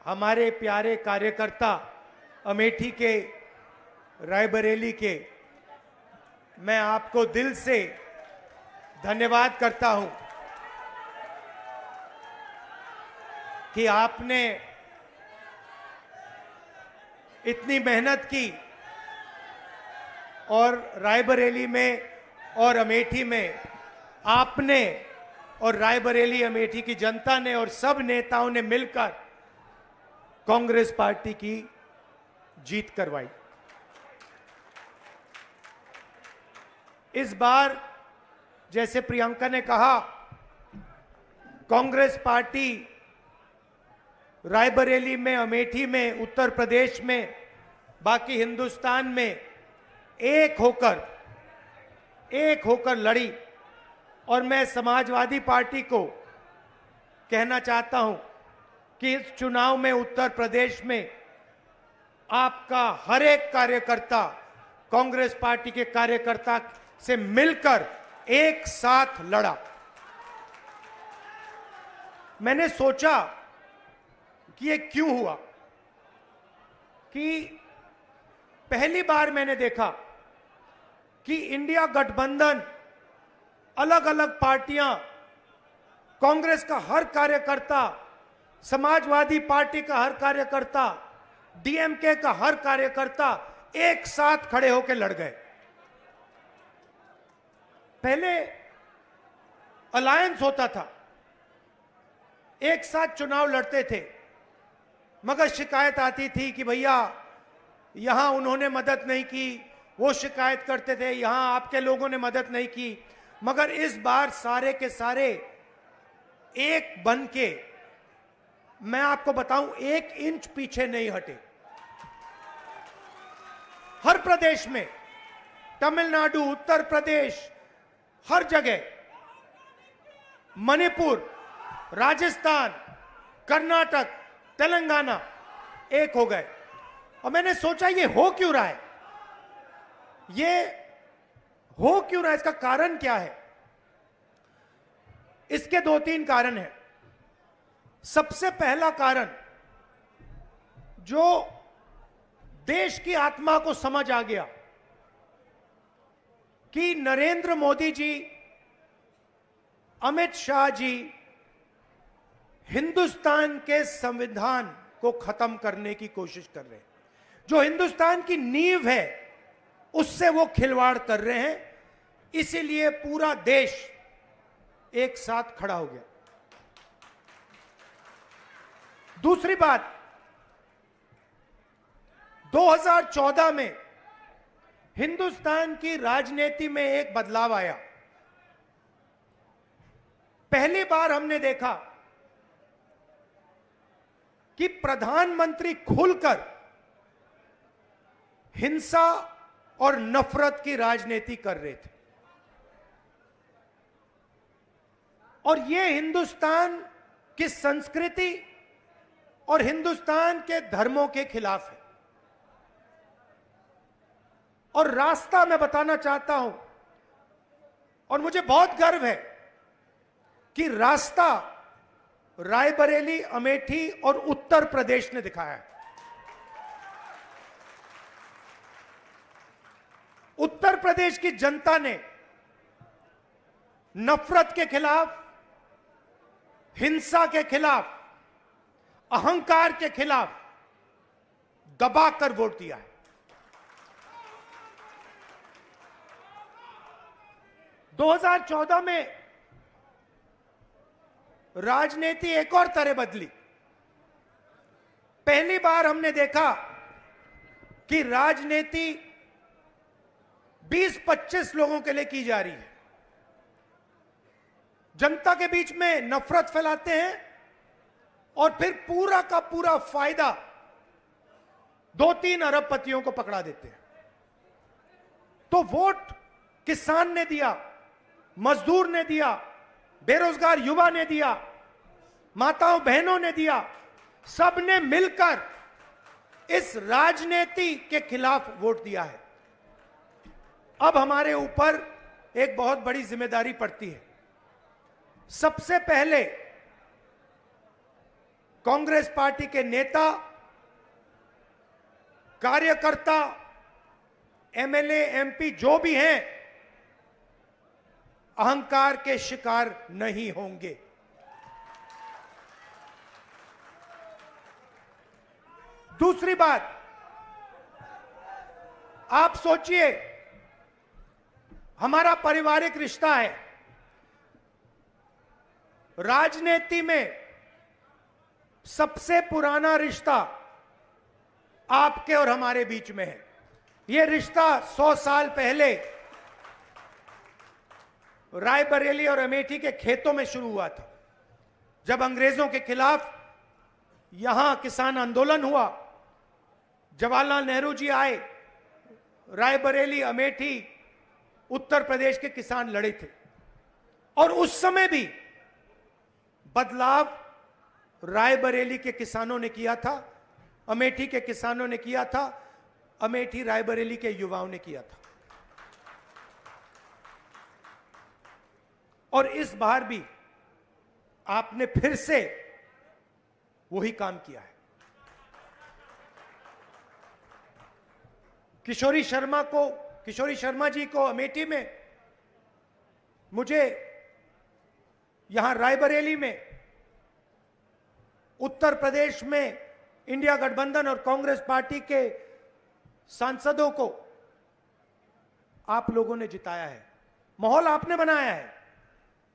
हमारे प्यारे कार्यकर्ता अमेठी के, रायबरेली के, मैं आपको दिल से धन्यवाद करता हूं कि आपने इतनी मेहनत की और रायबरेली में और अमेठी में आपने और रायबरेली अमेठी की जनता ने और सब नेताओं ने मिलकर कांग्रेस पार्टी की जीत करवाई। इस बार जैसे प्रियंका ने कहा, कांग्रेस पार्टी रायबरेली में, अमेठी में, उत्तर प्रदेश में, बाकी हिंदुस्तान में एक होकर लड़ी। और मैं समाजवादी पार्टी को कहना चाहता हूं कि इस चुनाव में उत्तर प्रदेश में आपका हर एक कार्यकर्ता कांग्रेस पार्टी के कार्यकर्ता से मिलकर एक साथ लड़ा। मैंने सोचा कि ये क्यों हुआ, कि पहली बार मैंने देखा कि इंडिया गठबंधन, अलग अलग पार्टियां, कांग्रेस का हर कार्यकर्ता, समाजवादी पार्टी का हर कार्यकर्ता, डीएमके का हर कार्यकर्ता एक साथ खड़े होकर लड़ गए। पहले अलायंस होता था, एक साथ चुनाव लड़ते थे, मगर शिकायत आती थी कि भैया यहां उन्होंने मदद नहीं की, वो शिकायत करते थे यहां आपके लोगों ने मदद नहीं की। मगर इस बार सारे के सारे एक बन के, मैं आपको बताऊं, 1 इंच पीछे नहीं हटे। हर प्रदेश में, तमिलनाडु, उत्तर प्रदेश, हर जगह, मणिपुर, राजस्थान, कर्नाटक, तेलंगाना एक हो गए। और मैंने सोचा ये हो क्यों रहा है, इसका कारण क्या है? इसके 2-3 कारण हैं। सबसे पहला कारण, जो देश की आत्मा को समझ आ गया कि नरेंद्र मोदी जी, अमित शाह जी हिंदुस्तान के संविधान को खत्म करने की कोशिश कर रहे हैं। जो हिंदुस्तान की नींव है उससे वो खिलवाड़ कर रहे हैं। इसीलिए पूरा देश एक साथ खड़ा हो गया। दूसरी बात, 2014 में हिंदुस्तान की राजनीति में एक बदलाव आया। पहली बार हमने देखा कि प्रधानमंत्री खुलकर हिंसा और नफरत की राजनीति कर रहे थे। और यह हिंदुस्तान की संस्कृति और हिंदुस्तान के धर्मों के खिलाफ है। और रास्ता मैं बताना चाहता हूं, और मुझे बहुत गर्व है कि रास्ता रायबरेली, अमेठी और उत्तर प्रदेश ने दिखाया है। उत्तर प्रदेश की जनता ने नफरत के खिलाफ, हिंसा के खिलाफ, अहंकार के खिलाफ दबाकर वोट दिया है। 2014 में राजनीति एक और तरह बदली। पहली बार हमने देखा कि राजनीति 20-25 लोगों के लिए की जा रही है। जनता के बीच में नफरत फैलाते हैं और फिर पूरा का पूरा फायदा 2-3 अरबपतियों को पकड़ा देते हैं। तो वोट किसान ने दिया, मजदूर ने दिया, बेरोजगार युवा ने दिया, माताओं बहनों ने दिया, सबने मिलकर इस राजनीति के खिलाफ वोट दिया है। अब हमारे ऊपर एक बहुत बड़ी जिम्मेदारी पड़ती है। सबसे पहले कांग्रेस पार्टी के नेता, कार्यकर्ता, एमएलए, एमपी जो भी हैं, अहंकार के शिकार नहीं होंगे। दूसरी बात, आप सोचिए, हमारा पारिवारिक रिश्ता है। राजनीति में सबसे पुराना रिश्ता आपके और हमारे बीच में है। यह रिश्ता 100 साल पहले रायबरेली और अमेठी के खेतों में शुरू हुआ था। जब अंग्रेजों के खिलाफ यहां किसान आंदोलन हुआ, जवाहरलाल नेहरू जी आए, रायबरेली, अमेठी, उत्तर प्रदेश के किसान लड़े थे। और उस समय भी बदलाव रायबरेली के किसानों ने किया था, अमेठी के किसानों ने किया था, अमेठी रायबरेली के युवाओं ने किया था। और इस बार भी आपने फिर से वही काम किया है। किशोरी शर्मा जी को अमेठी में, मुझे यहां रायबरेली में, उत्तर प्रदेश में इंडिया गठबंधन और कांग्रेस पार्टी के सांसदों को आप लोगों ने जिताया है। माहौल आपने बनाया है,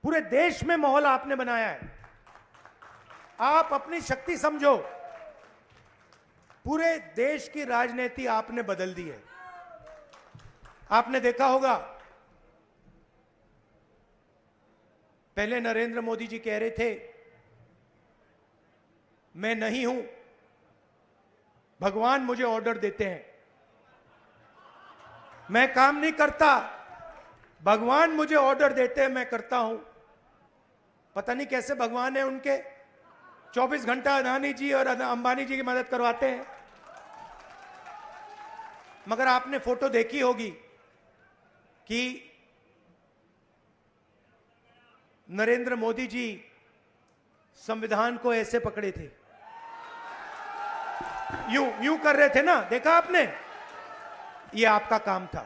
पूरे देश में माहौल आपने बनाया है। आप अपनी शक्ति समझो, पूरे देश की राजनीति आपने बदल दी है। आपने देखा होगा, पहले नरेंद्र मोदी जी कह रहे थे, मैं नहीं हूं, भगवान मुझे ऑर्डर देते हैं, मैं काम नहीं करता, भगवान मुझे ऑर्डर देते हैं, मैं करता हूं। पता नहीं कैसे भगवान है उनके, 24 घंटा अदानी जी और अंबानी जी की मदद करवाते हैं। मगर आपने फोटो देखी होगी कि नरेंद्र मोदी जी संविधान को ऐसे पकड़े थे, यूं कर रहे थे ना, देखा आपने? ये आपका काम था,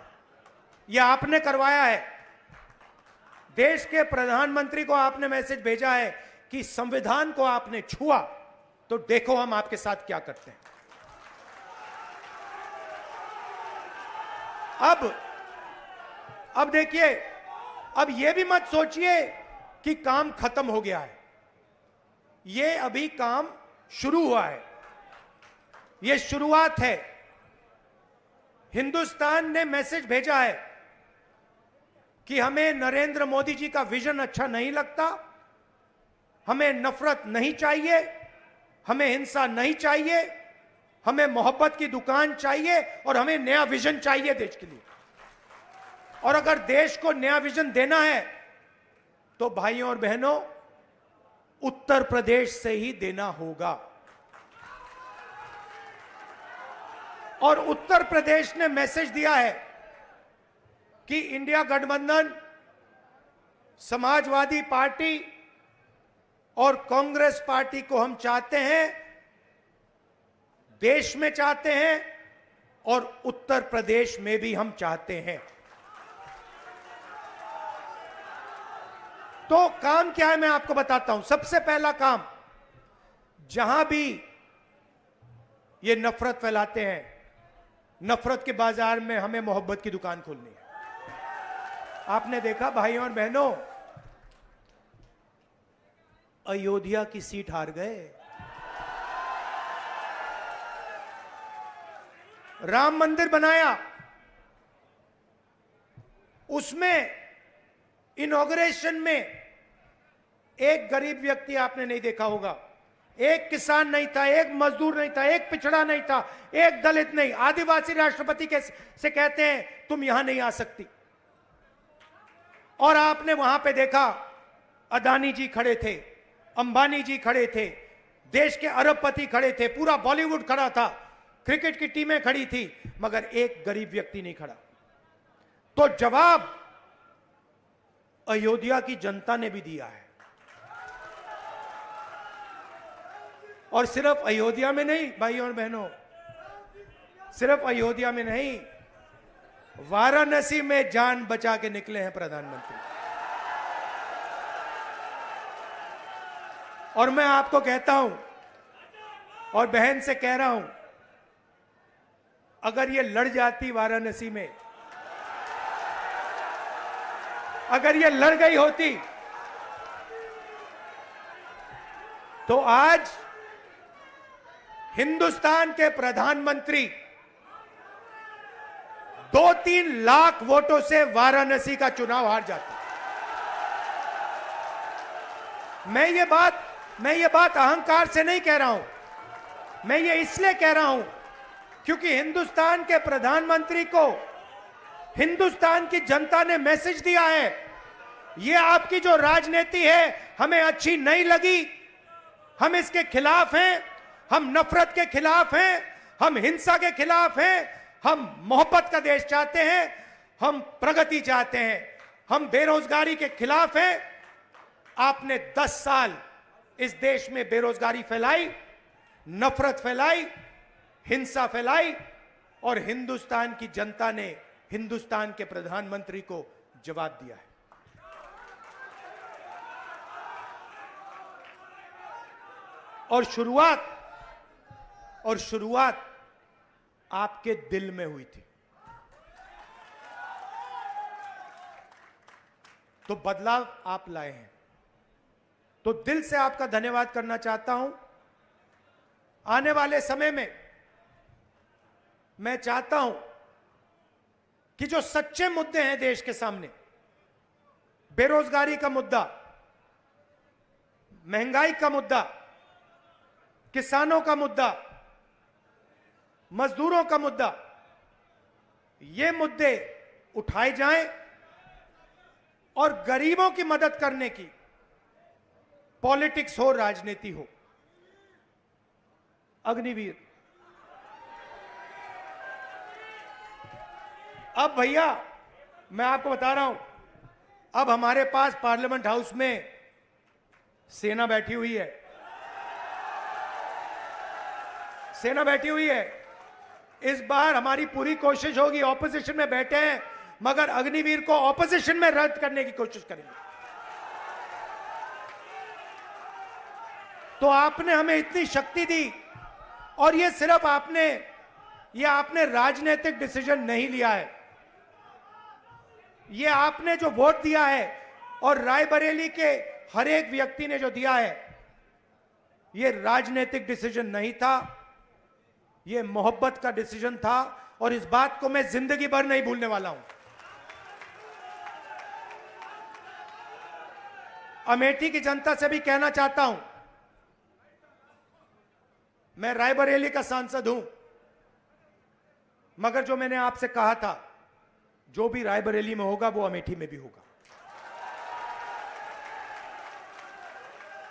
ये आपने करवाया है। देश के प्रधानमंत्री को आपने मैसेज भेजा है कि संविधान को आपने छुआ तो देखो हम आपके साथ क्या करते हैं। अब देखिए, अब यह भी मत सोचिए कि काम खत्म हो गया है। यह अभी काम शुरू हुआ है, यह शुरुआत है। हिंदुस्तान ने मैसेज भेजा है कि हमें नरेंद्र मोदी जी का विजन अच्छा नहीं लगता, हमें नफरत नहीं चाहिए, हमें हिंसा नहीं चाहिए, हमें मोहब्बत की दुकान चाहिए और हमें नया विजन चाहिए देश के लिए। और अगर देश को नया विजन देना है तो भाइयों और बहनों, उत्तर प्रदेश से ही देना होगा। और उत्तर प्रदेश ने मैसेज दिया है कि इंडिया गठबंधन, समाजवादी पार्टी और कांग्रेस पार्टी को हम चाहते हैं, देश में चाहते हैं और उत्तर प्रदेश में भी हम चाहते हैं। तो काम क्या है मैं आपको बताता हूं। सबसे पहला काम, जहां भी ये नफरत फैलाते हैं, नफरत के बाजार में हमें मोहब्बत की दुकान खोलनी है। आपने देखा भाइयों और बहनों, अयोध्या की सीट हार गए, राम मंदिर बनाया, उसमें इनॉग्रेशन में एक गरीब व्यक्ति आपने नहीं देखा होगा, एक किसान नहीं था, एक मजदूर नहीं था, एक पिछड़ा नहीं था, एक दलित नहीं, आदिवासी राष्ट्रपति से कहते हैं तुम यहां नहीं आ सकती। और आपने वहां पे देखा, अदानी जी खड़े थे, अंबानी जी खड़े थे, देश के अरबपति खड़े थे, पूरा बॉलीवुड खड़ा था, क्रिकेट की टीमें खड़ी थी, मगर एक गरीब व्यक्ति नहीं खड़ा। तो जवाब अयोध्या की जनता ने भी दिया है। और सिर्फ अयोध्या में नहीं भाइयों और बहनों, सिर्फ अयोध्या में नहीं, वाराणसी में जान बचा के निकले हैं प्रधानमंत्री। और मैं आपको कहता हूं और बहन से कह रहा हूं, अगर ये लड़ जाती वाराणसी में, अगर ये लड़ गई होती, तो आज हिंदुस्तान के प्रधानमंत्री 2-3 लाख वोटों से वाराणसी का चुनाव हार जाते। मैं ये बात अहंकार से नहीं कह रहा हूं, मैं ये इसलिए कह रहा हूं क्योंकि हिंदुस्तान के प्रधानमंत्री को हिंदुस्तान की जनता ने मैसेज दिया है, ये आपकी जो राजनीति है हमें अच्छी नहीं लगी, हम इसके खिलाफ हैं, हम नफरत के खिलाफ हैं, हम हिंसा के खिलाफ हैं, हम मोहब्बत का देश चाहते हैं, हम प्रगति चाहते हैं, हम बेरोजगारी के खिलाफ हैं। आपने 10 साल इस देश में बेरोजगारी फैलाई, नफरत फैलाई, हिंसा फैलाई, और हिंदुस्तान की जनता ने हिंदुस्तान के प्रधानमंत्री को जवाब दिया है। और शुरुआत आपके दिल में हुई थी, तो बदलाव आप लाए हैं, तो दिल से आपका धन्यवाद करना चाहता हूं। आने वाले समय में मैं चाहता हूं कि जो सच्चे मुद्दे हैं देश के सामने, बेरोजगारी का मुद्दा, महंगाई का मुद्दा, किसानों का मुद्दा, मजदूरों का मुद्दा, ये मुद्दे उठाए जाएं और गरीबों की मदद करने की पॉलिटिक्स हो, राजनीति हो। अग्निवीर, अब भैया मैं आपको बता रहा हूं, अब हमारे पास पार्लियामेंट हाउस में सेना बैठी हुई है, सेना बैठी हुई है। इस बार हमारी पूरी कोशिश होगी, ऑपोजिशन में बैठे हैं मगर अग्निवीर को ऑपोजिशन में रद्द करने की कोशिश करेंगे। तो आपने हमें इतनी शक्ति दी, और ये सिर्फ आपने राजनीतिक डिसीजन नहीं लिया है, ये आपने जो वोट दिया है और रायबरेली के हर एक व्यक्ति ने जो दिया है, ये राजनीतिक डिसीजन नहीं था, ये मोहब्बत का डिसीजन था, और इस बात को मैं जिंदगी भर नहीं भूलने वाला हूं। अमेठी की जनता से भी कहना चाहता हूं, मैं रायबरेली का सांसद हूं, मगर जो मैंने आपसे कहा था, जो भी रायबरेली में होगा वो अमेठी में भी होगा।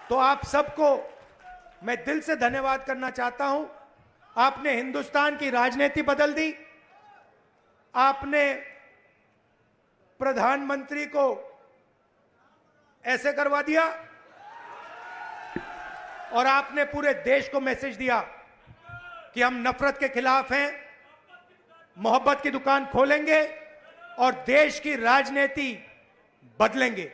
तो आप सबको मैं दिल से धन्यवाद करना चाहता हूं। आपने हिंदुस्तान की राजनीति बदल दी, आपने प्रधानमंत्री को ऐसे करवा दिया, और आपने पूरे देश को मैसेज दिया कि हम नफरत के खिलाफ हैं, मोहब्बत की दुकान खोलेंगे और देश की राजनीति बदलेंगे।